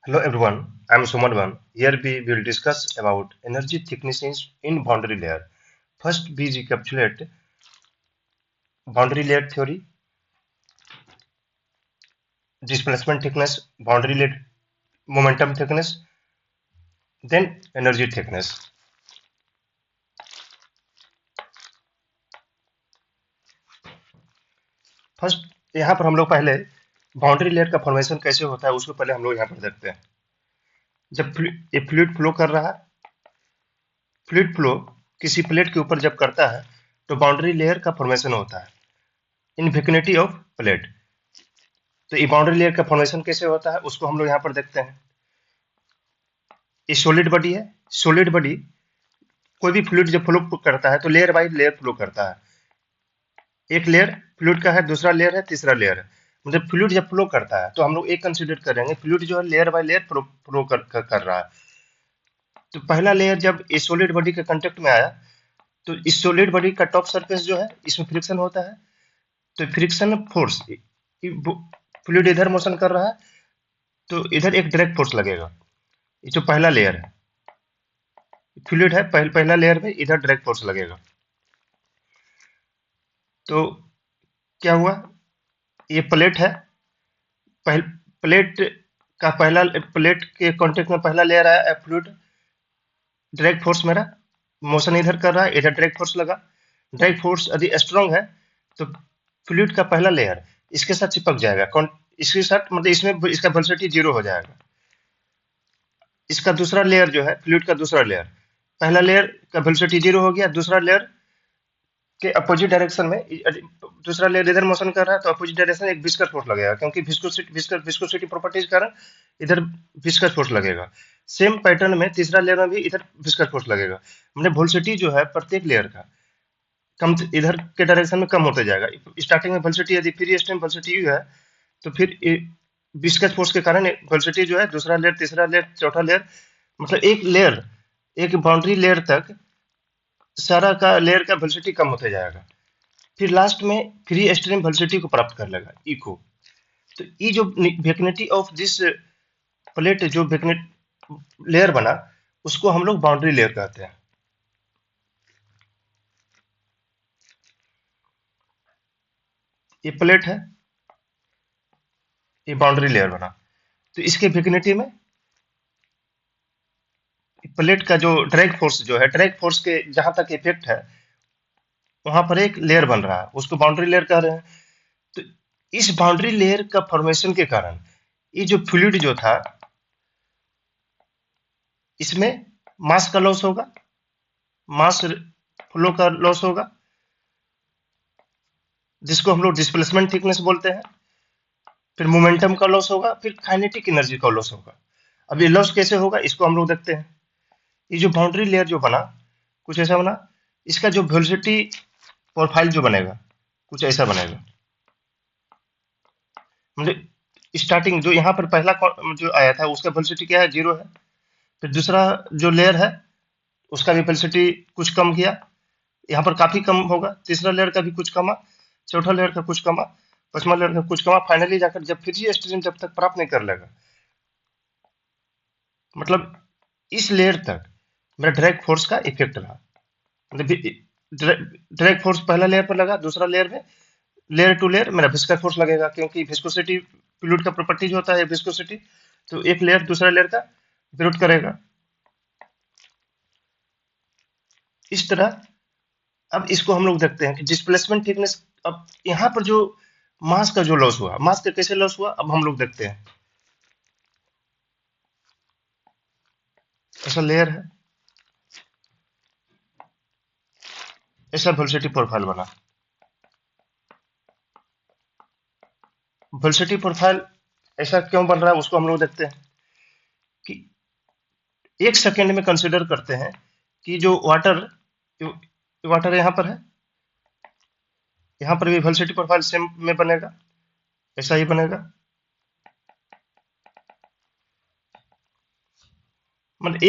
Hello everyone, I am Sumarvan. Here we will discuss about energy thicknesses in boundary layer. First, we recapitulate boundary layer theory, displacement thickness, boundary layer momentum thickness, then energy thickness. First यहाँ पर हम लोग पहले boundary layer का formation कैसे होता है उसको पहले हम लोग यहाँ पर देखते हैं। जब फ्लूइड फ्लो कर रहा है, फ्लूइड फ्लो किसी प्लेट के ऊपर जब करता है तो बाउंड्री लेयर का फॉर्मेशन होता है इन विसिनिटी ऑफ प्लेट। तो ये बाउंड्री लेयर का फॉर्मेशन कैसे होता है उसको हम लोग यहाँ पर देखते हैं। ये सॉलिड बॉडी है। सॉलिड बॉडी कोई भी फ्लूइड जब फ्लो करता है तो लेयर बाय लेयर फ्लो करता है। एक लेयर फ्लूइड का है, दूसरा लेयर है, तीसरा लेयर है। मतलब फ्लूइड जब फ्लो करता है तो हम लोग एक कंसिडर करेंगे, फ्लूइड जो है लेयर बाय लेयर फ्लो कर रहा है। तो पहला लेयर जब इस सॉलिड बॉडी के कांटेक्ट में आया तो इस सॉलिड बॉडी का टॉप सरफेस जो है इसमें फ्रिक्शन होता है। तो फ्रिक्शन फोर्स, फ्लूइड इधर मोशन कर रहा है तो इधर एक डायरेक्ट फोर्स लगेगा। ये जो पहला लेयर है, फ्लूइड है, पहला लेयर में इधर डायरेक्ट फोर्स लगेगा। तो क्या हुआ, ये प्लेट है, प्लेट का पहला, प्लेट के कांटेक्ट में पहला लेयर आया फ्लूइड, डायरेक्ट फोर्स मेरा मोशन इधर कर रहा है, इधर डायरेक्ट फोर्स लगा। डायरेक्ट फोर्स यदि स्ट्रांग है तो फ्लूइड का पहला लेयर इसके साथ चिपक जाएगा, इसके साथ, मतलब इसमें इसका वेलोसिटी जीरो हो जाएगा। इसका दूसरा लेयर जो है, फ्लूइड का दूसरा लेयर, पहला लेयर का वेलोसिटी जीरो हो गया, दूसरा लेयर के अपोजिट डायरेक्शन में, दूसरा लेयर इधर मोशन कर रहा है तो अपोजिट डायरेक्शन एक विस्कस फोर्स लगेगा, क्योंकि विस्कोसिटी प्रॉपर्टी के कारण इधर विस्कस फोर्स लगेगा। सेम पैटर्न में तीसरा लेयर में भी इधर विस्कस फोर्स लगेगा। मतलब वेलोसिटी जो है प्रत्येक लेयर का कम, इधर के डायरेक्शन में कम होते जाएगा। स्टार्टिंग में वेलोसिटी यदि फ्री स्ट्रीम वेलोसिटी है तो फिर विस्कस फोर्स के कारण वेलोसिटी जो है दूसरा लेयर, तीसरा लेयर, चौथा लेयर, मतलब एक लेयर, एक बाउंड्री लेयर तक सारा का लेयर का वेलोसिटी कम होते जाएगा। फिर लास्ट में फ्री स्ट्रीम वेलोसिटी को प्राप्त कर लेगा, ई को। तो ये जो वेकनिटी ऑफ दिस प्लेट, जो वेकनेट लेयर बना, उसको हम लोग बाउंड्री लेयर कहते हैं। ये प्लेट है, ये बाउंड्री लेयर बना, तो इसके वेकनिटी में प्लेट का जो ड्रैग फोर्स जो है, ड्रैग फोर्स के जहां तक इफेक्ट है वहां पर एक लेयर बन रहा है, उसको बाउंड्री लेयर कह रहे हैं। तो इस बाउंड्री लेयर का फॉर्मेशन के कारण ये जो फ्लूइड जो था इसमें मास का लॉस होगा, मास फ्लो का लॉस होगा, जिसको हम लोग डिस्प्लेसमेंट थिकनेस बोलते हैं। फिर मोमेंटम का लॉस होगा, फिर काइनेटिक एनर्जी का लॉस होगा। अब ये लॉस कैसे होगा इसको हम लोग देखते हैं। ये जो बाउंड्री लेयर जो बना, कुछ ऐसा बना, इसका जो वेलोसिटी प्रोफाइल जो बनेगा कुछ ऐसा बनेगा। मतलब स्टार्टिंग जो यहाँ पर पहला जो आया था उसका वेलोसिटी क्या है, जीरो है। फिर दूसरा जो लेयर है उसका भी वेलोसिटी कुछ कम किया, यहाँ पर काफी कम होगा। तीसरा लेयर का भी कुछ कमा, चौथा लेयर का कुछ कमा, पांचवा लेयर का कुछ कमा। फाइनली जाकर जब फ्री स्ट्रीम जब तक प्राप्त नहीं कर लेगा, मतलब इस लेयर तक मेरा डायरेक्ट फोर्स का इफेक्ट रहा। मतलब डायरेक्ट फोर्स पहला लेयर पर लगा, दूसरा लेयर में, लेयर टू लेयर मेरा विस्कस फोर्स लगेगा, क्योंकि विस्कोसिटी फ्लूइड का प्रॉपर्टी जो होता है विस्कोसिटी। तो एक लेयर दूसरा लेयर का विरोध करेगा, इस तरह। अब इसको हम लोग देखते हैं कि डिस्प्लेसमेंट थिकनेस। अब यहाँ पर जो मास का जो लॉस हुआ, मास का कैसे लॉस हुआ अब हम लोग देखते हैं। ऐसा लेयर है, ऐसा वेलोसिटी प्रोफाइल बना। वेलोसिटी प्रोफाइल ऐसा क्यों बन रहा है उसको हम लोग देखते हैं कि एक सेकेंड में कंसिडर करते हैं कि जो वाटर, वाटर यहाँ पर है, यहाँ पर भी वेलोसिटी प्रोफाइल सेम में बनेगा, ऐसा ही बनेगा। मतलब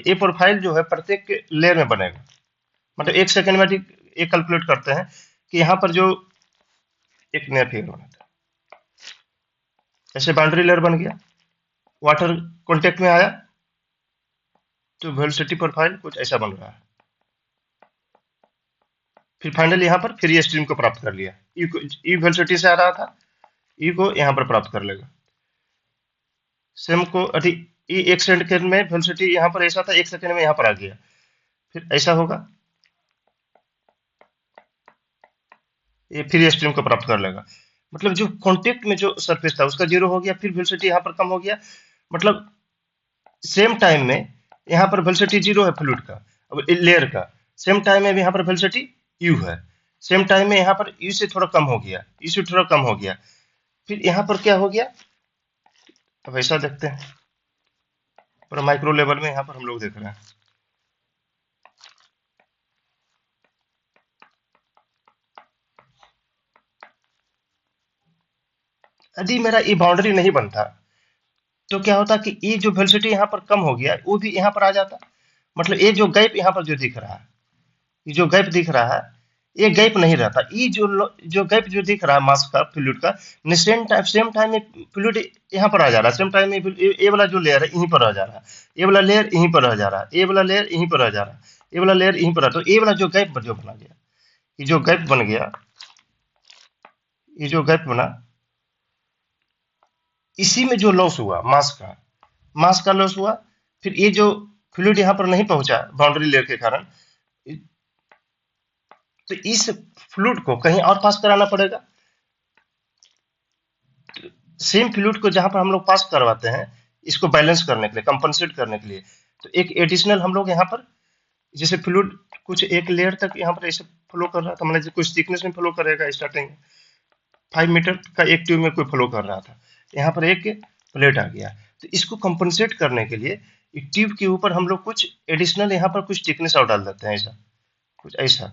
ए प्रोफाइल जो है प्रत्येक लेयर में बनेगा। मतलब एक सेकेंड में एक कैलकुलेट करते हैं कि यहाँ पर जो एक नया फिगर बनाता है, ऐसे बाउंड्री लेयर बन गया, वाटर कांटेक्ट में आया तो वेलोसिटी प्रोफाइल कुछ ऐसा बन रहा है। फिर फाइनली यहाँ पर फ्री स्ट्रीम को प्राप्त कर लिया। ई वेलोसिटी से आ रहा था, ई को यहाँ पर प्राप्त कर लेगा। सेम को ई 1 सेकंड में वेलोसिटी यहाँ पर ऐसा था, 1 सेकंड में यहाँ पर आ गया। फिर ऐसा होगा, ये फ्री स्ट्रीम को प्राप्त कर लेगा। मतलब जो कांटेक्ट में जो सरफेस था उसका 0 हो गया, फिर वेलोसिटी यहाँ पर कम हो गया। मतलब सेम टाइम में यहाँ पर वेलोसिटी 0 है फ्लूइड का, अब लेयर का। सेम टाइम में भी यहाँ पर वेलोसिटी u है। सेम टाइम में यहाँ पर u से थोड़ा कम हो गया, u से थोड़ा कम हो गया। फिर यहाँ पर क्या हो गया, अब ऐसा देखते हैं, पर माइक्रो लेवल में यहाँ पर हम लोग देख रहे हैं। यदि मेरा ये बाउंड्री नहीं बनता तो क्या होता कि ये जो वेलोसिटी यहाँ पर कम हो गया वो भी यहाँ पर आ जाता। मतलब ये जो गैप यहाँ पर जो दिख रहा है, ये जो गैप दिख रहा है, ये गैप नहीं रहता। ये जो गैप जो दिख रहा है मास का फ्लूइड का, सेम टाइम में फ्लूइड यहाँ पर आ जा रहा है। सेम टाइम में ये वाला जो लेयर है यहीं पर रह जा रहा है, ये वाला लेयर यहीं पर रह जा रहा है, ये वाला लेयर यहीं पर रह जा रहा है, ये वाला लेयर यहीं पर। तो ये वाला जो गैप जो बना गया, ये जो गैप बन गया, ये जो गैप बना, इसी में जो लॉस हुआ मास का लॉस हुआ। फिर ये जो फ्लूइड यहाँ पर नहीं पहुंचा बाउंड्री लेयर के कारण, तो इस फ्लूइड को कहीं और पास कराना पड़ेगा। सेम फ्लूइड को जहां पर हम लोग पास करवाते हैं, इसको बैलेंस करने के लिए, कंपनसेट करने के लिए, तो एक एडिशनल हम लोग यहाँ पर, जैसे फ्लूइड कुछ एक लेयर तक यहाँ पर ऐसे फ्लो कर रहा था, मतलब कुछ थिकनेस में फ्लो करेगा। स्टार्टिंग 5 मीटर का एक ट्यूब में कोई फ्लो कर रहा था, यहाँ पर एक प्लेट आ गया। तो इसको कंपनसेट करने के लिए ट्यूब के ऊपर हम लोग कुछ एडिशनल यहाँ पर कुछ थिकनेस और डाल देते हैं, ऐसा कुछ ऐसा,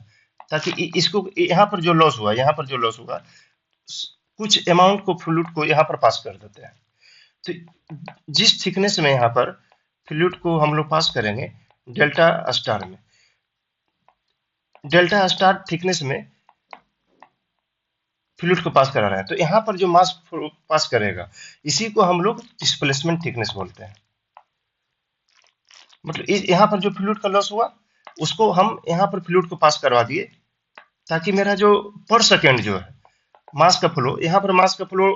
ताकि इसको यहाँ पर जो लॉस हुआ कुछ अमाउंट को फ्लूइड को यहाँ पर पास कर देते हैं। तो जिस थिकनेस में यहाँ पर फ्लूइड को हम लोग पास करेंगे डेल्टा स्टार थिकनेस में फ्लूइड को पास करा रहे हैं, तो यहाँ पर जो मास पास करेगा इसी को हम लोग डिस्प्लेसमेंट थिकनेस बोलते हैं। मतलब यहाँ पर जो फ्लूइड का लॉस हुआ उसको हम यहाँ पर फ्लूइड को पास करवा दिए, ताकि मेरा जो पर सेकेंड जो है मास का फ्लो, यहाँ पर मास का फ्लो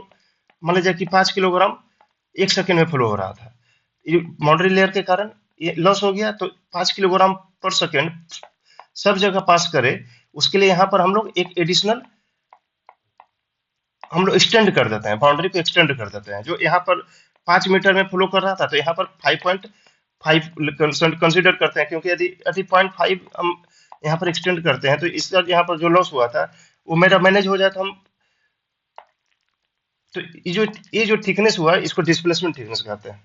मान लीजिए कि 5 किलोग्राम 1 सेकेंड में फ्लो हो रहा था, ये बाउंड्री लेयर के कारण ये लॉस हो गया। तो 5 किलोग्राम पर सेकेंड सब जगह पास करे, उसके लिए यहाँ पर हम लोग एक एडिशनल हम लोग एक्सटेंड कर देते हैं, बाउंड्री को एक्सटेंड कर देते हैं। जो यहाँ पर 5 मीटर में फ्लो कर रहा था, तो यहाँ पर 5.5 कंसिडर करते हैं, क्योंकि यदि 0.5 हम यहाँ पर एक्सटेंड करते हैं तो इसका यहाँ पर जो लॉस हुआ था वो मेरा मैनेज हो जाता। हम तो ये जो थिकनेस हुआ इसको डिस्प्लेसमेंट थिकनेस कहते हैं।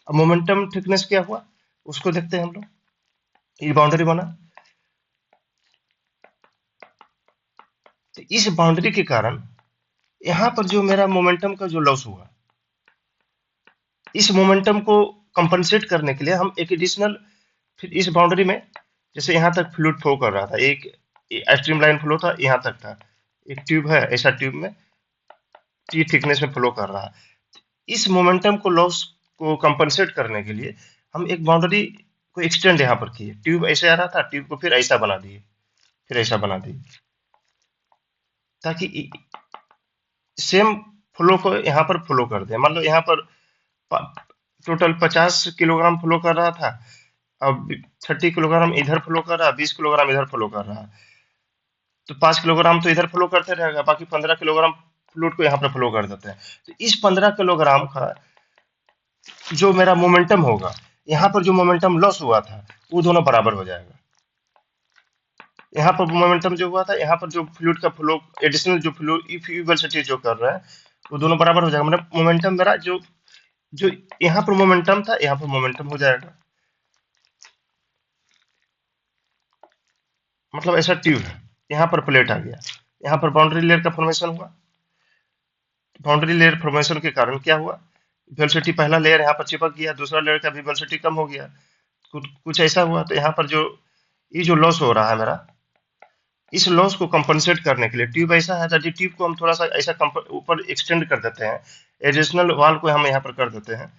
अब मोमेंटम थिकनेस क्या हुआ उसको देखते हैं हम लोग। ये बाउंड्री बना, तो इस बाउंड्री के कारण यहाँ पर जो मेरा मोमेंटम का जो लॉस हुआ, इस मोमेंटम को कंपनसेट करने के लिए हम एक एडिशनल, फिर इस बाउंड्री में जैसे यहाँ तक फ्लूइड फ्लो कर रहा था, एक स्ट्रीम लाइन फ्लो था, यहाँ तक था, एक ट्यूब है, ऐसा ट्यूब में टी थिकनेस में फ्लो कर रहा है। इस मोमेंटम को लॉस को कंपनसेट करने के लिए हम एक बाउंड्री को एक्सटेंड यहाँ पर किए। ट्यूब ऐसे आ रहा था, ट्यूब को फिर ऐसा बना दिए, फिर ऐसा बना दिए, ताकि सेम फ्लो को यहाँ पर फ्लो कर दे। मान लो यहाँ पर टोटल 50 किलोग्राम फ्लो कर रहा था, अब 30 किलोग्राम इधर फ्लो कर रहा है, 20 किलोग्राम इधर फ्लो कर रहा है, तो 5 किलोग्राम तो इधर फ्लो करते रहेगा, बाकी 15 किलोग्राम फ्लूइड को यहाँ पर फ्लो कर देते हैं। तो इस 15 किलोग्राम का जो मेरा मोमेंटम होगा, यहाँ पर जो मोमेंटम लॉस हुआ था वो दोनों बराबर हो जाएगा। यहाँ पर मोमेंटम जो हुआ था, यहाँ पर जो फ्लूइड का फ्लो एडिशनल जो फ्लो वेलोसिटी जो कर रहा है वो दोनों बराबर हो जाएगा। मतलब मोमेंटम मेरा जो जो यहाँ पर मोमेंटम था यहाँ पर मोमेंटम हो जाएगा। मतलब ऐसा ट्यूब है, यहाँ पर प्लेट आ गया, यहाँ पर बाउंड्री लेयर का फॉर्मेशन हुआ। बाउंड्री लेयर फॉर्मेशन के कारण क्या हुआ, वेलोसिटी पहला लेयर यहाँ पर चिपक गया, दूसरा लेयर का भी वेलोसिटी कम हो गया, कुछ ऐसा हुआ। तो यहाँ पर जो ये जो लॉस हो रहा है मेरा, इस लॉस को कंपनसेट करने के लिए ट्यूब ऐसा है, यदि ट्यूब को हम थोड़ा सा ऐसा ऊपर एक्सटेंड कर देते हैं, एडिशनल वाल को हम यहाँ पर कर देते हैं,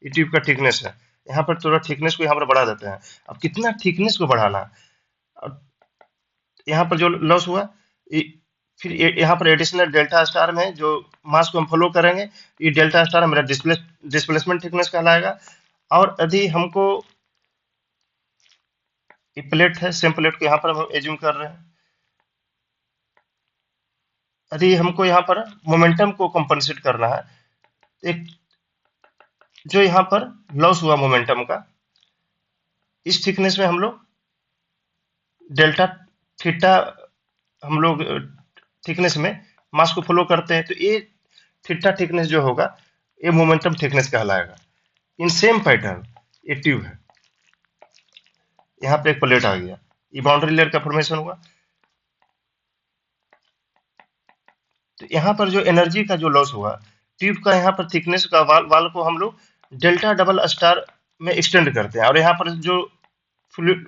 ये ट्यूब का थिकनेस है। यहाँ पर थोड़ा थिकनेस को यहाँ पर बढ़ा देते हैं। अब कितना थिकनेस को बढ़ाना है, अब यहाँ पर जो लॉस हुआ, फिर यहाँ पर एडिशनल डेल्टा स्टार में जो मास को हम फॉलो करेंगे, ये डेल्टा स्टार हमारा डिस्प्लेसमेंट थिकनेस कहलाएगा। और यदि हमको ये प्लेट है, सेम प्लेट को यहाँ पर हम एज्यूम कर रहे हैं, यदि हमको यहाँ पर मोमेंटम को कंपनसेट करना है, एक जो यहाँ पर लॉस हुआ मोमेंटम का, इस थिकनेस में हम लोग डेल्टा थीटा हम लोग थिकनेस में मास को फॉलो करते हैं, तो ये थीटा थिकनेस जो होगा ये मोमेंटम थिकनेस कहलाएगा। इन सेम पैटर्न ये ट्यूब है, यहाँ पे एक प्लेट आ गया, ये बाउंड्री लेयर का फॉर्मेशन हुआ, तो यहाँ पर जो एनर्जी का जो लॉस हुआ ट्यूब का, यहाँ पर थिकनेस का वाल को हम लोग डेल्टा डबल स्टार में एक्सटेंड करते हैं। और यहाँ पर जो फ्लूइड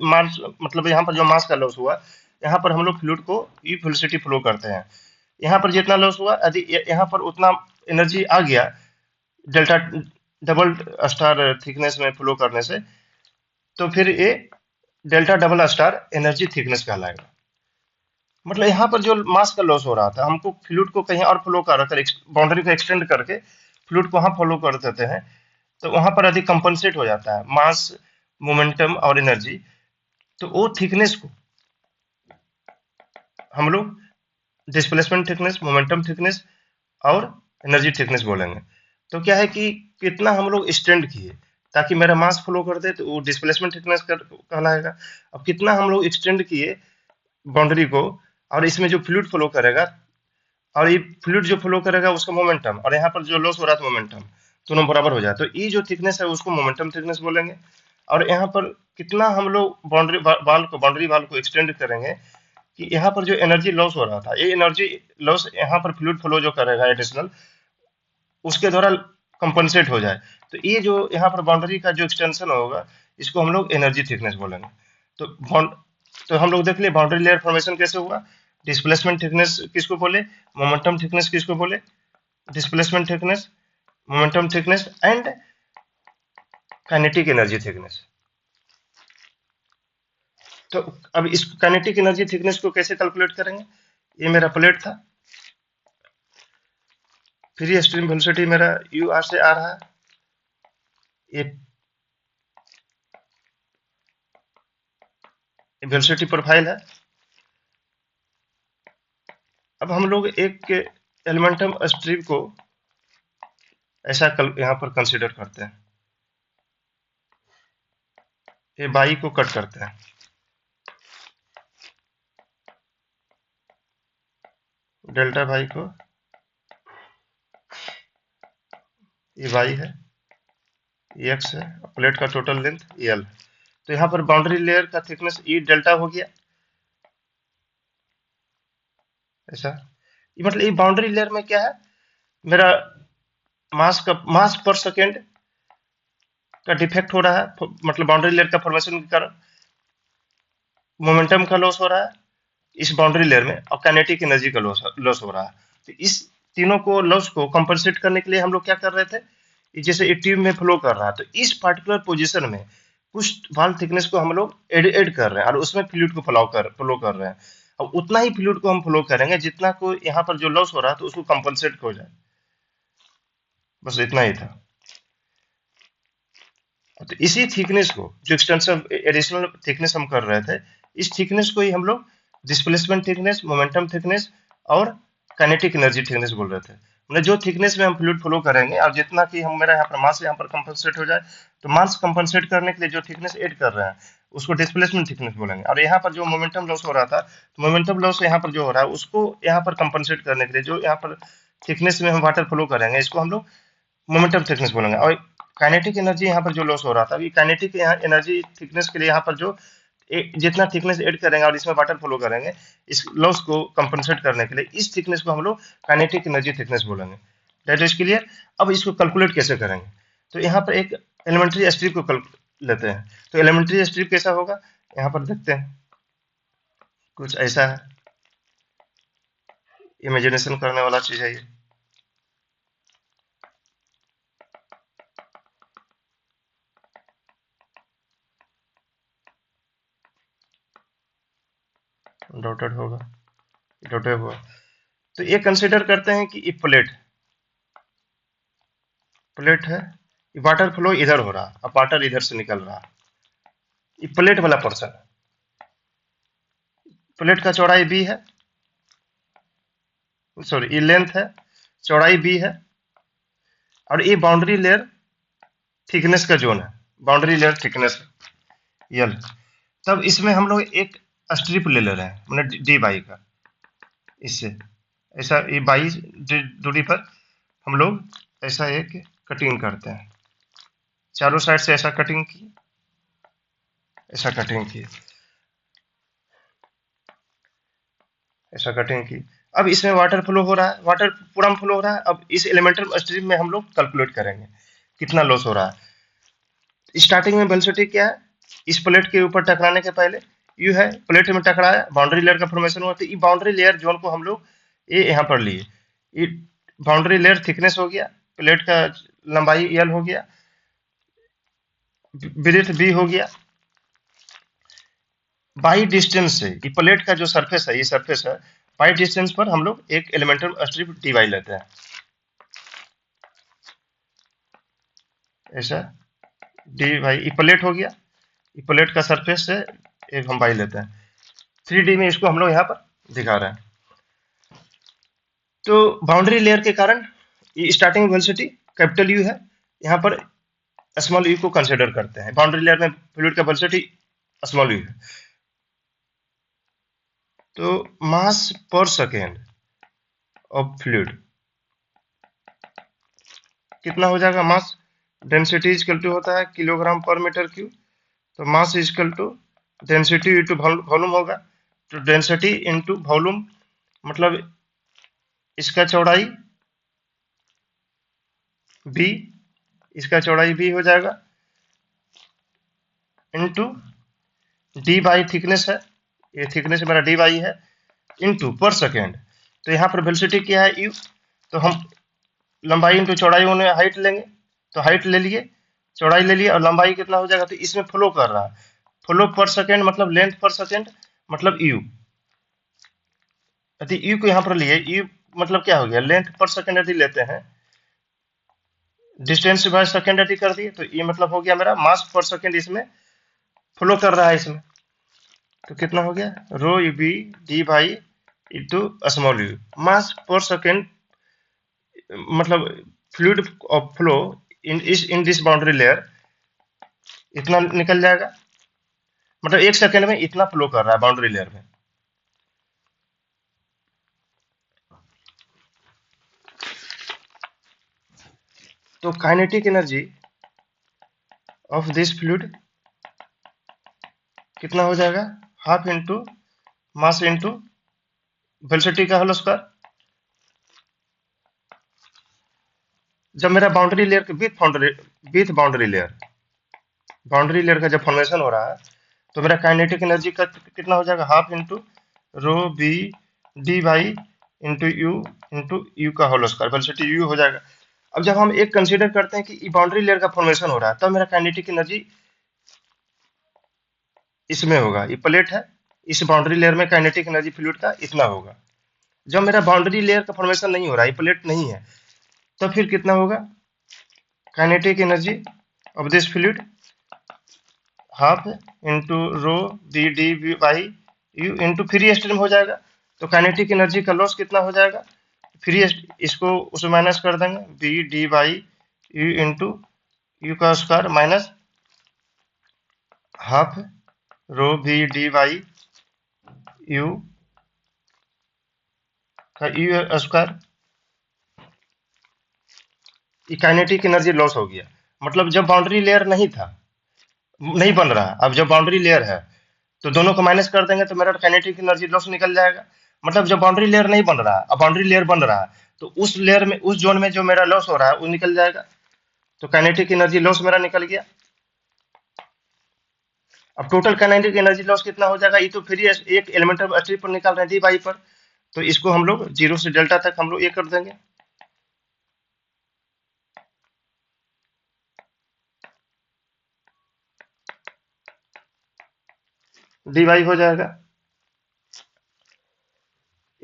मास, मतलब यहाँ पर जो मास का लॉस हुआ, यहाँ पर हम लोग फ्लूइड को ई वेलोसिटी फ्लो करते हैं। यहाँ पर जितना लॉस हुआ यदि यहाँ पर उतना एनर्जी आ गया डेल्टा डबल स्टार थिकनेस में फ्लो करने से, तो फिर ये delta double star energy thickness कहलाएगा। मतलब यहाँ पर जो मास का लॉस हो रहा था, हमको फ्लूइड को कहीं और फ्लो कर रहा था, बाउंड्री को एक्सटेंड करके फ्लूइड को वहां फॉलो कर देते हैं, तो वहां पर यदि कंपनसेट हो जाता है मास, मोमेंटम और एनर्जी, तो वो थिकनेस को हम लोग डिस्प्लेसमेंट थिकनेस, मोमेंटम थिकनेस और एनर्जी थिकनेस बोलेंगे। तो क्या है कि कितना हम लोग एक्सटेंड किए ताकि मेरा मास फ्लो कर दे, तो वो डिस्प्लेसमेंट थिकनेस कहलाएगा। अब कितना हम लोग एक्सटेंड किए बाउंड्री को, और इसमें जो फ्लूइड फ्लो करेगा, और ये फ्लूइड जो फ्लो करेगा उसका मोमेंटम, और यहाँ पर जो लॉस हो रहा था मोमेंटम, दोनों बराबर हो जाए, तो ये जो थिकनेस है उसको मोमेंटम थिकनेस बोलेंगे। और यहाँ पर कितना हम लोग बाउंड्री वाल को एक्सटेंड करेंगे कि यहाँ पर जो एनर्जी लॉस हो रहा था, ये एनर्जी लॉस यहाँ पर फ्लूइड फ्लो जो करेगा एडिशनल, उसके द्वारा कंपनसेट हो जाए, तो ये जो यहाँ पर बाउंड्री का जो एक्सटेंशन होगा, इसको हम लोग एनर्जी थिकनेस बोलेंगे। तो तो हम लोग देख लिए बाउंड्री लेयर फॉर्मेशन कैसे हुआ, डिस्प्लेसमेंट थिकनेस किसको बोले, मोमेंटम थिकनेस किसको बोले, displacement thickness, momentum thickness and kinetic energy thickness. तो अब इस काइनेटिक एनर्जी थिकनेस को कैसे कैलकुलेट करेंगे, ये मेरा प्लेट था, फ्री स्ट्रीम वेलोसिटी मेरा यू आर से आ रहा है, ये वेलोसिटी प्रोफाइल है। अब हम लोग एक एलिमेंटम स्ट्रीम को ऐसा यहाँ पर कंसीडर करते हैं, ये बाई को कट करते हैं, डेल्टा बाई को, ये वाई है, ये एक्स है, प्लेट का टोटल लेंथ ये एल। तो यहाँ पर बाउंड्री लेयर का थिकनेस ई डेल्टा हो गया ऐसा। ये मतलब ये बाउंड्री लेयर में क्या है, मेरा मास पर सेकेंड का डिफेक्ट हो रहा है, मतलब बाउंड्री लेयर का फॉर्मेशन के कारण मोमेंटम का लॉस हो रहा है इस बाउंड्री लेयर में, और काइनेटिक एनर्जी का लॉस हो रहा है। तो इस तीनों को लॉस को कंपनसेट करने के लिए हम लोग क्या कर रहे थे, जैसे एक ट्यूब में फ्लो कर रहा है, तो इस पार्टिकुलर पोजीशन में कुछ वाल थिकनेस को हम लोग ऐड कर रहे हैं, और उसमें फ्लूइड को फ्लो कर रहे हैं। अब उतना ही फ्लूइड को हम फ्लो करेंगे जितना को यहाँ पर जो लॉस हो रहा है, तो उसको कंपनसेट हो जाए, बस इतना ही था। तो इसी थिकनेस को, जो एक्सटेंशन एडिशनल थिकनेस हम कर रहे थे, इस थिकनेस को ही हम लोग डिस्प्लेसमेंट थिकनेस, मोमेंटम थिकनेस और काइनेटिक एनर्जी थिकनेस बोल रहे थे। मतलब जो थिकनेस में हम फ्लूइड फ्लो करेंगे, और जितना कि हम मेरा यहाँ पर मास यहाँ पर कंपनसेट हो जाए, तो मास कंपनसेट करने के लिए जो थिकनेस ऐड कर रहे हैं उसको डिस्प्लेसमेंट थिकनेस बोलेंगे। और यहाँ पर जो मोमेंटम लॉस हो रहा था, तो मोमेंटम लॉस यहाँ पर जो हो रहा है उसको यहाँ पर कंपनसेट करने के लिए जो यहाँ पर थिकनेस में हम वाटर फ्लो करेंगे, इसको हम लोग मोमेंटम थिकनेस बोलेंगे। और काइनेटिक एनर्जी यहाँ पर जो लॉस हो रहा था, अभी काइनेटिक एनर्जी थिकनेस के लिए यहाँ पर जो जितना थिकनेस ऐड करेंगे और इसमें वाटर फ्लो करेंगे, इस लॉस को कंपनसेट करने के लिए इस थिकनेस को हम लोग काइनेटिक एनर्जी थिकनेस बोलेंगे। That is clear. अब इसको कैलकुलेट कैसे करेंगे, तो यहाँ पर एक एलिमेंट्री स्ट्रिप को लेते हैं। तो एलिमेंट्री स्ट्रिप कैसा होगा, यहाँ पर देखते हैं, कुछ ऐसा है, इमेजिनेशन करने वाला चीज है ये। डॉटेड होगा, डॉटेड होगा। तो ये कंसिडर करते हैं कि ये प्लेट है, वाटर फ्लो इधर हो रहा, अब वाटर इधर से निकल रहा। ये प्लेट वाला पोर्शन, प्लेट का चौड़ाई बी है, सॉरी ये लेंथ है, चौड़ाई बी है, और ये बाउंड्री लेयर थिकनेस का जोन है, बाउंड्री लेयर थिकनेस यल। तब इसमें हम लोग एक स्ट्रिप ले रहे हैं, मतलब डी बाई का, इससे ऐसा ये बाई दूरी पर हम लोग ऐसा एक कटिंग करते हैं, चारों साइड से ऐसा कटिंग की, ऐसा कटिंग की, ऐसा कटिंग की। अब इसमें वाटर फ्लो हो रहा है, वाटर पूरा फ्लो हो रहा है। अब इस एलिमेंटल स्ट्रीम में हम लोग कैलकुलेट करेंगे कितना लॉस हो रहा है। स्टार्टिंग में वेलोसिटी क्या है, इस प्लेट के ऊपर टकराने के पहले यू है, प्लेट में टकराया, बाउंड्री लेयर का फॉर्मेशन हुआ, तो ये बाउंड्री लेयर जोन को हम लोग ये यहाँ पर लिए, ये बाउंड्री लेयर थिकनेस हो गया, प्लेट का लंबाई एल हो गया, ब्रीथ बी हो गया। बाई डिस्टेंस से ये प्लेट का जो सरफेस है, ये सरफेस है, बाई डिस्टेंस पर हम लोग एक एलिमेंटल स्ट्रिप डी वाई लेते हैं, ऐसा डी वाई। ये प्लेट हो गया, ये प्लेट का सरफेस से एक हम वाई लेते हैं। 3D में इसको हम लोग यहाँ पर दिखा रहे हैं। तो बाउंड्री लेयर के कारण ये स्टार्टिंग वेलोसिटी कैपिटल यू है, यहाँ पर स्मॉल यू को कंसिडर करते हैं। बाउंड्री लेयर में फ्लूइड का वेलोसिटी स्मॉल यू है। तो मास पर सेकेंड ऑफ फ्लूइड कितना हो जाएगा, मास डेंसिटी इक्वल टू होता है किलोग्राम पर मीटर क्यूब, तो mass equal to density into volume होगा। तो डेंसिटी इंटू वॉल्यूम मतलब इसका चौड़ाई b, इसका चौड़ाई b हो जाएगा, इंटू डी बाई थिकनेस है, ये थिकनेस मेरा डी बाई है, इंटू पर सेकेंड। तो यहाँ पर वेलोसिटी क्या है u, तो हम लंबाई इंटू चौड़ाई उन्हें हाइट लेंगे, तो हाइट ले लिए, चौड़ाई ले लिए, और लंबाई कितना हो जाएगा, तो इसमें फ्लो कर रहा है, फ्लो पर सेकेंड मतलब लेंथ पर सेकेंड मतलब u। यदि u को यहाँ पर लिए, u मतलब क्या हो गया, लेंथ पर सेकेंड यदि लेते हैं, डिस्टेंस बाय सेकेंड यदि कर दिए, तो ये मतलब हो गया मेरा मास पर सेकेंड इसमें फ्लो कर रहा है इसमें। तो कितना हो गया, rho B D by into small U, mass per second मतलब fluid of flow in this boundary layer इतना निकल जाएगा, मतलब एक सेकेंड में इतना फ्लो कर रहा है बाउंड्री लेयर में। तो kinetic energy of this fluid कितना हो जाएगा, half into mass into velocity का होल स्क्वायर। जब मेरा बाउंड्री लेयर के विथ बाउंड्री लेयर का जब फॉर्मेशन हो रहा है, तो मेरा काइनेटिक एनर्जी का कितना हो जाएगा, half into rho B D by into U का होल स्क्वायर, वेलोसिटी यू हो जाएगा। अब जब हम एक कंसीडर करते हैं कि ये बाउंड्री लेयर का फॉर्मेशन हो रहा है, तब मेरा काइनेटिक एनर्जी इसमें होगा, ये प्लेट है, इस बाउंड्री लेयर में काइनेटिक एनर्जी फ्लूइड का इतना होगा। जब मेरा बाउंड्री लेयर का फॉर्मेशन नहीं हो रहा है, ये प्लेट नहीं है, तो फिर कितना होगा, kinetic energy of this fluid half into rho B D by U into free stream हो जाएगा। तो काइनेटिक एनर्जी का लॉस कितना हो जाएगा, फ्री, इसको उसमें माइनस कर देंगे, B D by U into U का square minus half rho B D by U का U square. Kinetic energy loss हो गया, मतलब जब बाउंड्री लेयर नहीं था, नहीं बन रहा, अब जब बाउंड्री लेयर है तो दोनों को माइनस कर देंगे, तो मेरा काइनेटिक एनर्जी लॉस निकल जाएगा। मतलब जब बाउंड्री लेयर नहीं बन रहा, अब बाउंड्री लेयर बन रहा है, तो उस लेयर में, उस जोन में जो मेरा लॉस हो रहा है वो निकल जाएगा। तो काइनेटिक एनर्जी लॉस मेरा निकल गया। अब टोटल काइनेटिक एनर्जी लॉस कितना हो जाएगा, ये तो फिर एक एलिमेंटल स्ट्रिप पर निकाल रहे हैं डी बाई पर, तो इसको हम लोग जीरो से डेल्टा तक हम लोग ये कर देंगे, डी वाई हो जाएगा।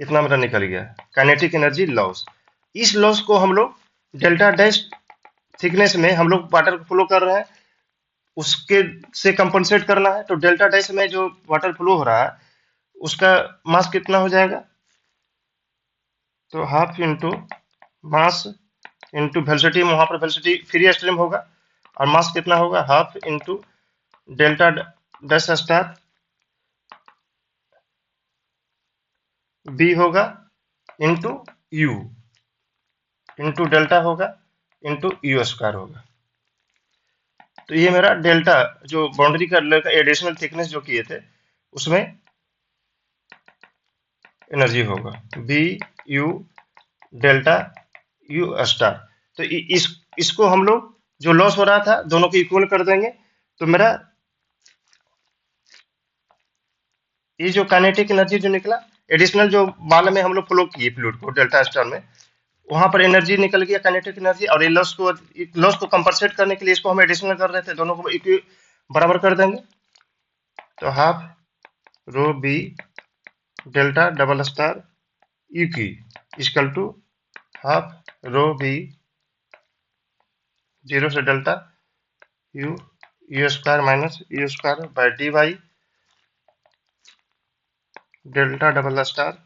इतना मेरा निकल गया, काइनेटिक एनर्जी लॉस। इस लॉस को हम लोग डेल्टा डैश थिकनेस में हम लोग वाटर फ्लो कर रहे हैं, उसके से कंपनसेट करना है। तो डेल्टा डैश में जो वाटर फ्लो हो रहा है उसका मास कितना हो जाएगा, तो half into mass into velocity, वहां पर वेलोसिटी फ्री स्ट्रीम होगा, और मास कितना होगा, half into delta dash star B होगा इंटू यू इंटू डेल्टा होगा इंटू यू स्क्वायर होगा। तो ये मेरा डेल्टा जो बाउंड्री का एडिशनल थिकनेस जो किए थे उसमें एनर्जी होगा, B U delta U star. तो इसको हम लोग जो लॉस हो रहा था दोनों को इक्वल कर देंगे, तो मेरा ये जो काइनेटिक एनर्जी जो निकला, एडिशनल जो बाल में हम लोग फ्लो किए फ्लूइड को डेल्टा स्टार में, वहां पर एनर्जी निकल गया काइनेटिक एनर्जी, और ये लॉस को कंपनसेट करने के लिए इसको हम एडिशनल कर रहे थे, दोनों को बराबर कर देंगे। तो half rho B delta double star U की equal to half rho B 0 से delta U U square minus U square by D Y delta double star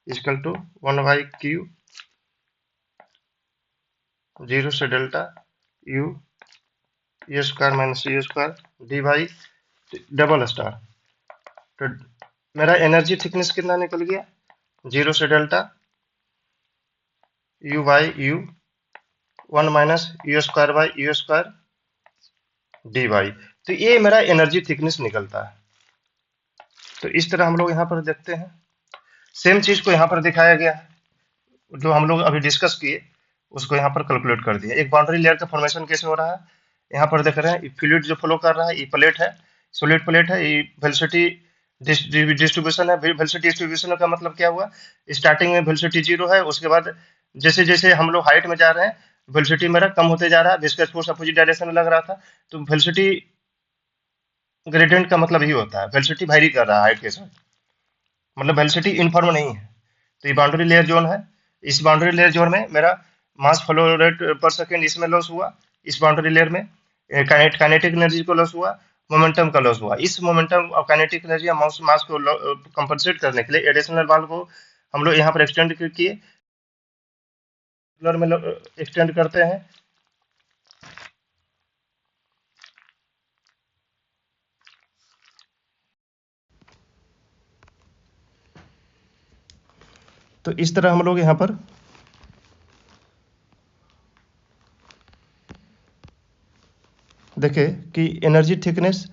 equal to 1 by Q 0 से delta U U square minus U square D Y double star. तो मेरा energy thickness कितना निकल गया, 0 से delta U by U 1 minus U square by U square D Y. तो ये मेरा एनर्जी थिकनेस निकलता है। तो इस तरह हम लोग यहाँ पर देखते हैं, सेम चीज को यहाँ पर दिखाया गया है, जो हम लोग अभी डिस्कस किए उसको यहाँ पर कैलकुलेट कर दिया। एक बाउंड्री लेयर का फॉर्मेशन कैसे हो रहा है, यहाँ पर देख रहे हैं फ्लूइड जो फ्लो कर रहा है, ये प्लेट है, सॉलिड प्लेट है, ये वेलोसिटी डिस्ट्रीब्यूशन है। वेलोसिटी डिस्ट्रीब्यूशन का मतलब क्या हुआ, स्टार्टिंग में वेलोसिटी 0 है, उसके बाद जैसे जैसे हम लोग हाइट में जा रहे हैं वेलोसिटी मेरा कम होते जा रहा है, विस्कस फोर्स अपोजिट डायरेक्शन में लग रहा था। तो वेलोसिटी ग्रेडियंट का मतलब ही होता है वेलोसिटी वेरी कर रहा है हाइट के साथ, मतलब वेलोसिटी यूनिफॉर्म नहीं है। तो ये बाउंड्री लेयर जोन है, इस बाउंड्री लेयर जोन में मेरा मास फ्लो रेट पर सेकंड इसमें लॉस हुआ, इस बाउंड्री लेयर में काइनेटिक एनर्जी को लॉस हुआ, मोमेंटम का लॉस हुआ। इस मोमेंटम और काइनेटिक एनर्जी मास को कंपनसेट करने के लिए एडिशनल वाल्व को हम लोग यहाँ पर एक्सटेंड किए, में एक्सटेंड करते हैं। तो इस तरह हम लोग यहाँ पर देखें कि एनर्जी थिकनेस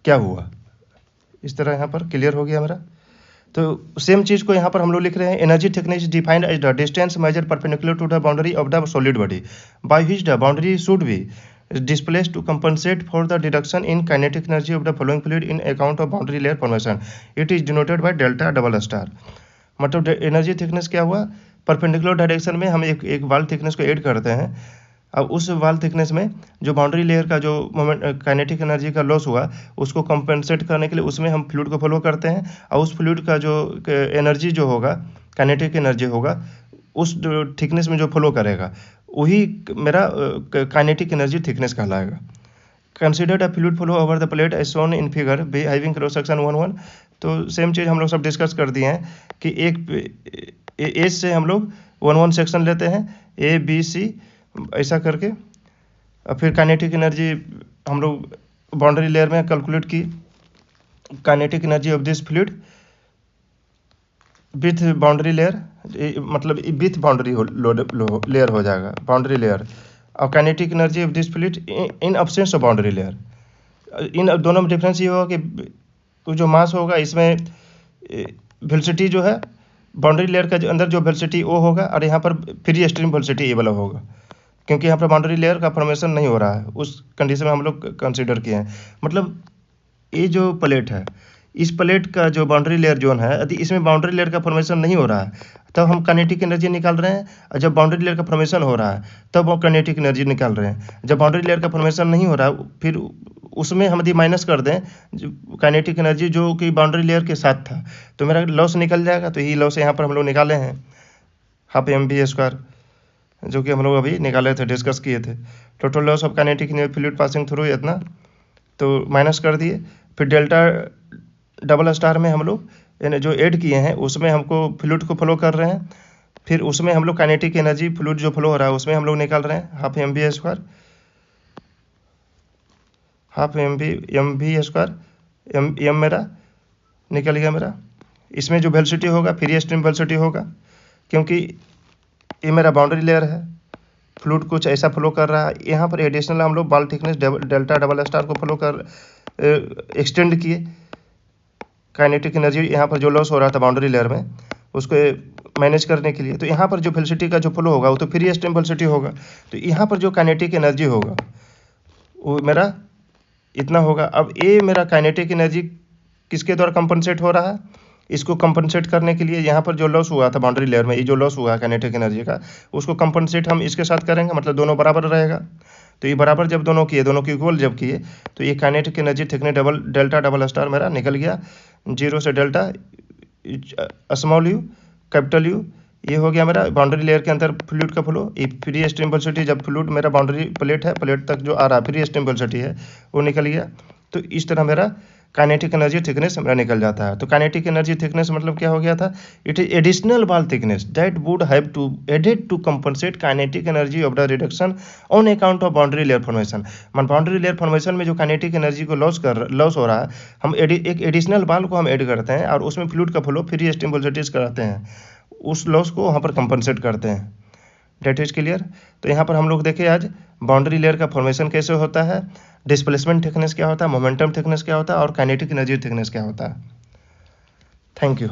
क्या हुआ, इस तरह यहाँ पर क्लियर हो गया मेरा। तो सेम चीज को यहाँ पर हम लोग लिख रहे हैं, energy thickness defined as the distance measure perpendicular to the boundary of the solid body by which the boundary should be displaced to compensate for the reduction in kinetic energy of the flowing fluid in account of boundary layer formation. It is denoted by delta double star. मतलब energy thickness क्या हुआ, perpendicular direction में हम एक वाल thickness को add करते हैं। अब उस वाल थिकनेस में जो बाउंड्री लेयर का जो मोमेंट काइनेटिक एनर्जी का लॉस हुआ उसको कंपेंसेट करने के लिए उसमें हम फ्लूइड को फ्लो करते हैं, और उस फ्लूइड का जो एनर्जी जो होगा काइनेटिक एनर्जी होगा उस थिकनेस में जो फ्लो करेगा वही मेरा काइनेटिक एनर्जी थिकनेस कहलाएगा। Considered a fluid flow over the plate as shown in figure be having cross section 1 1। तो सेम चीज़ हम लोग सब डिस्कस कर दिए हैं कि एक एज से हम लोग 1 1 सेक्शन लेते हैं, ए बी सी ऐसा करके, और फिर काइनेटिक एनर्जी हम लोग बाउंड्री लेयर में कैलकुलेट की, kinetic energy of this fluid with boundary layer, मतलब विथ बाउंड्री लेयर हो जाएगा बाउंड्री लेयर, और kinetic energy of this fluid in absence of boundary layer. इन दोनों में डिफरेंस ये होगा कि जो मास होगा इसमें वेलोसिटी जो है बाउंड्री लेयर का जो अंदर जो वेलोसिटी वो होगा, और यहाँ पर फ्री स्ट्रीम वेलोसिटी ये वाला होगा, क्योंकि यहाँ पर बाउंड्री लेयर का फॉर्मेशन नहीं हो रहा है, उस कंडीशन में हम लोग कंसीडर किए हैं। मतलब ये जो प्लेट है, इस प्लेट का जो बाउंड्री लेयर जोन है यदि इसमें बाउंड्री लेयर का फॉर्मेशन नहीं हो रहा है तब हम काइनेटिक एनर्जी निकाल रहे हैं, और जब बाउंड्री लेयर का फॉर्मेशन हो रहा है तब वो काइनेटिक एनर्जी निकाल रहे हैं। जब बाउंड्री लेयर का फॉर्मेशन नहीं हो रहा है फिर उसमें हम यदि माइनस कर दें काइनेटिक एनर्जी जो कि बाउंड्री लेयर के साथ था, तो मेरा लॉस निकल जाएगा। तो यही लॉस यहाँ पर हम लोग निकाले हैं, हाफ mv², जो कि हम लोग अभी निकाले थे, डिस्कस किए थे। Total loss of kinetic fluid passing through इतना, तो माइनस कर दिए। फिर डेल्टा डबल स्टार में हम लोग जो ऐड किए हैं उसमें हमको फ्लूइड को फ्लो कर रहे हैं, फिर उसमें हम लोग काइनेटिक एनर्जी फ्लूइड जो फ्लो हो रहा है उसमें हम लोग निकाल रहे हैं half mv², half mv², M मेरा निकल गया मेरा। इसमें जो वेलोसिटी होगा फ्री स्ट्रीम वेलोसिटी होगा, क्योंकि ये मेरा बाउंड्री लेयर है, फ्लूइड कुछ ऐसा फ्लो कर रहा है। यहाँ पर एडिशनल हम लोग ball thickness delta double star को फ्लो कर एक्सटेंड किए। काइनेटिक एनर्जी यहाँ पर जो लॉस हो रहा था बाउंड्री लेयर में उसको मैनेज करने के लिए, तो यहाँ पर जो वेलोसिटी का जो फ्लो होगा वो तो फ्री स्ट्रीम वेलोसिटी होगा। तो यहाँ पर जो काइनेटिक एनर्जी होगा वो मेरा इतना होगा। अब ये मेरा काइनेटिक एनर्जी किसके द्वारा कंपनसेट हो रहा है, इसको कंपनसेट करने के लिए यहाँ पर जो लॉस हुआ था बाउंड्री लेयर में, ये जो लॉस हुआ है काइनेटिक एनर्जी का, उसको कंपनसेट हम इसके साथ करेंगे, मतलब दोनों बराबर रहेगा। तो ये बराबर जब दोनों किए, दोनों की इक्वल जब किए, तो ये kinetic energy thickness delta double star मेरा निकल गया 0 से delta small you capital you, ये हो गया मेरा बाउंड्री लेयर के अंदर फ्लूइड का फ्लो। ये फ्री स्ट्रीम वेलोसिटी जब फ्लूइड मेरा बाउंड्री प्लेट है, प्लेट तक जो आ रहा है फ्री स्ट्रीम वेलोसिटी है वो निकल गया। तो इस तरह मेरा काइनेटिक एनर्जी थिकनेस मेरा निकल जाता है। तो काइनेटिक एनर्जी थिकनेस मतलब क्या हो गया था, it is additional wall thickness that would have to added to compensate kinetic energy of the reduction on account of boundary layer formation. मन बाउंड्री लेयर फॉर्मेशन में जो काइनेटिक एनर्जी को loss हो रहा है, हम एक एडिशनल वॉल को हम ऐड करते हैं और उसमें फ्लूइड का फ्लो फ्री स्ट्रीम वेलोसिटीज कराते हैं, उस लॉस को वहाँ पर कंपनसेट करते हैं। That is clear. तो यहाँ पर हम लोग देखें आज बाउंड्री लेयर का फॉर्मेशन कैसे होता है, डिस्प्लेसमेंट थिकनेस क्या होता है, मोमेंटम थिकनेस क्या होता है और काइनेटिक एनर्जी थिकनेस क्या होता है। Thank you.